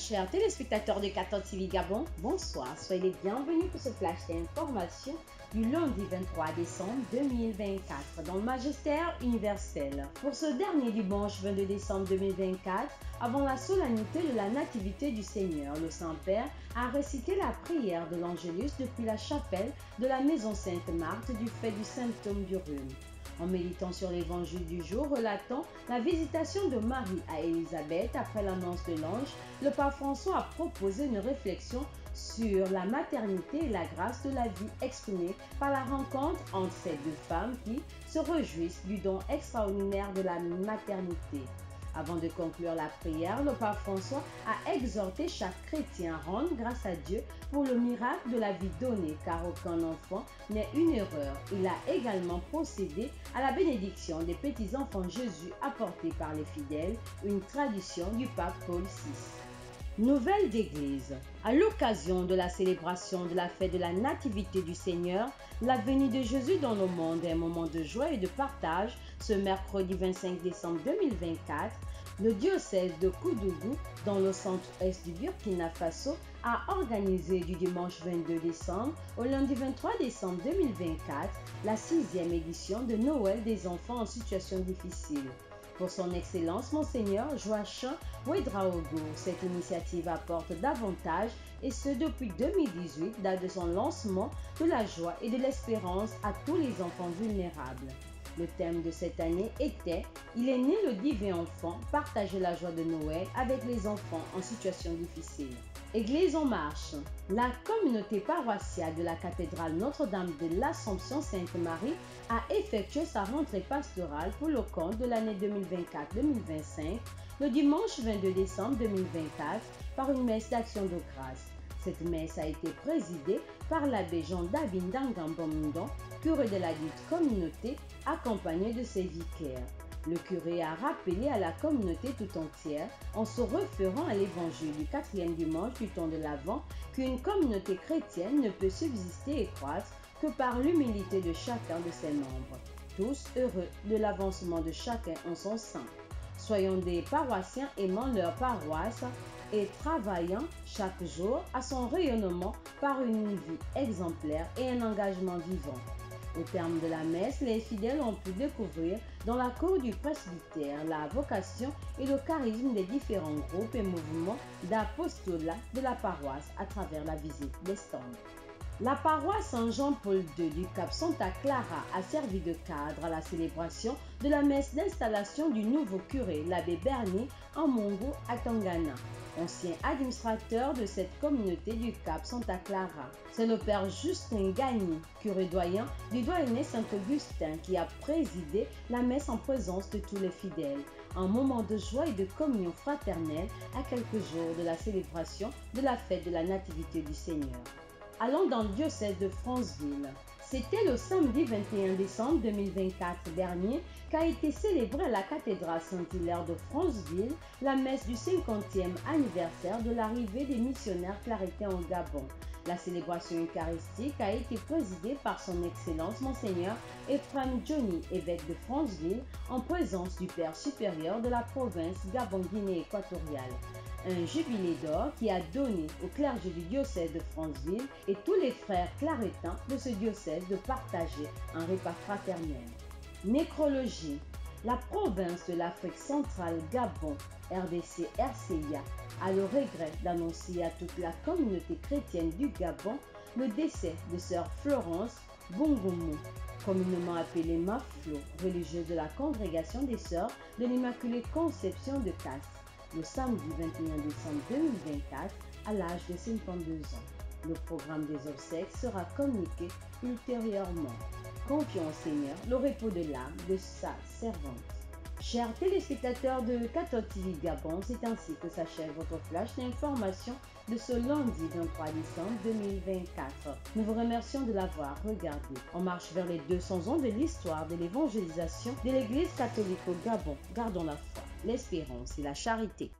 Chers téléspectateurs de 14 TV Gabon, bonsoir, soyez les bienvenus pour ce flash d'information du lundi 23 décembre 2024 dans le Magistère universel. Pour ce dernier dimanche 22 décembre 2024, avant la solennité de la Nativité du Seigneur, le Saint-Père a récité la prière de l'Angélus depuis la chapelle de la Maison Sainte-Marthe du fait du symptôme du rhume. En méditant sur l'évangile du jour relatant la visitation de Marie à Élisabeth après l'annonce de l'ange, le pape François a proposé une réflexion sur la maternité et la grâce de la vie exprimée par la rencontre entre ces deux femmes qui se réjouissent du don extraordinaire de la maternité. Avant de conclure la prière, le pape François a exhorté chaque chrétien à rendre grâce à Dieu pour le miracle de la vie donnée, car aucun enfant n'est une erreur. Il a également procédé à la bénédiction des petits-enfants Jésus apportés par les fidèles, une tradition du pape Paul VI. Nouvelle d'Église. À l'occasion de la célébration de la fête de la Nativité du Seigneur, la venue de Jésus dans le monde est un moment de joie et de partage. Ce mercredi 25 décembre 2024, le diocèse de Koudougou, dans le centre-est du Burkina Faso, a organisé du dimanche 22 décembre au lundi 23 décembre 2024 la 6e édition de Noël des enfants en situation difficile. Pour son Excellence, Monseigneur Joachim Ouedraogo, cette initiative apporte davantage, et ce depuis 2018, date de son lancement, de la joie et de l'espérance à tous les enfants vulnérables. Le thème de cette année était « Il est né le divin enfant, partager la joie de Noël avec les enfants en situation difficile ». Église en marche. La communauté paroissiale de la cathédrale Notre-Dame de l'Assomption Sainte-Marie a effectué sa rentrée pastorale pour le compte de l'année 2024-2025 le dimanche 22 décembre 2024 par une messe d'action de grâce. Cette messe a été présidée par l'abbé Jean-David Ndangambomndon, curé de la dite communauté, accompagné de ses vicaires. Le curé a rappelé à la communauté tout entière, en se référant à l'évangile du 4e dimanche du temps de l'Avent, qu'une communauté chrétienne ne peut subsister et croître que par l'humilité de chacun de ses membres, tous heureux de l'avancement de chacun en son sein. Soyons des paroissiens aimant leur paroisse et travaillant chaque jour à son rayonnement par une vie exemplaire et un engagement vivant. Au terme de la messe, les fidèles ont pu découvrir dans la cour du presbytère la vocation et le charisme des différents groupes et mouvements d'apostolat de la paroisse à travers la visite des stands. La paroisse Saint-Jean-Paul II du Cap Santa Clara a servi de cadre à la célébration de la messe d'installation du nouveau curé, l'abbé Bernier Amongo Atangana, ancien administrateur de cette communauté du Cap Santa Clara. C'est le père Justin Gagny, curé doyen du doyenné Saint-Augustin, qui a présidé la messe en présence de tous les fidèles. Un moment de joie et de communion fraternelle à quelques jours de la célébration de la fête de la Nativité du Seigneur. Allons dans le diocèse de Franceville. C'était le samedi 21 décembre 2024 dernier qu'a été célébrée à la cathédrale Saint-Hilaire de Franceville la messe du 50e anniversaire de l'arrivée des missionnaires clarétiens au Gabon. La célébration eucharistique a été présidée par son Excellence Monseigneur Ephraim Johnny, évêque de Franceville, en présence du Père supérieur de la province Gabon-Guinée équatoriale. Un jubilé d'or qui a donné au clergé du diocèse de Franceville et tous les frères claretins de ce diocèse de partager un repas fraternel. Nécrologie. La province de l'Afrique centrale Gabon, RDC-RCIA, a le regret d'annoncer à toute la communauté chrétienne du Gabon le décès de sœur Florence Bongoumou, communément appelée Maflo, religieuse de la congrégation des sœurs de l'Immaculée Conception de Castres, le samedi 21 décembre 2024 à l'âge de 52 ans. Le programme des obsèques sera communiqué ultérieurement. Confions au Seigneur le repos de l'âme de sa servante. Chers téléspectateurs de 14 TV Gabon, c'est ainsi que s'achève votre flash d'information de ce lundi 23 décembre 2024. Nous vous remercions de l'avoir regardé. On marche vers les 200 ans de l'histoire de l'évangélisation de l'Église catholique au Gabon. Gardons la foi, l'espérance et la charité.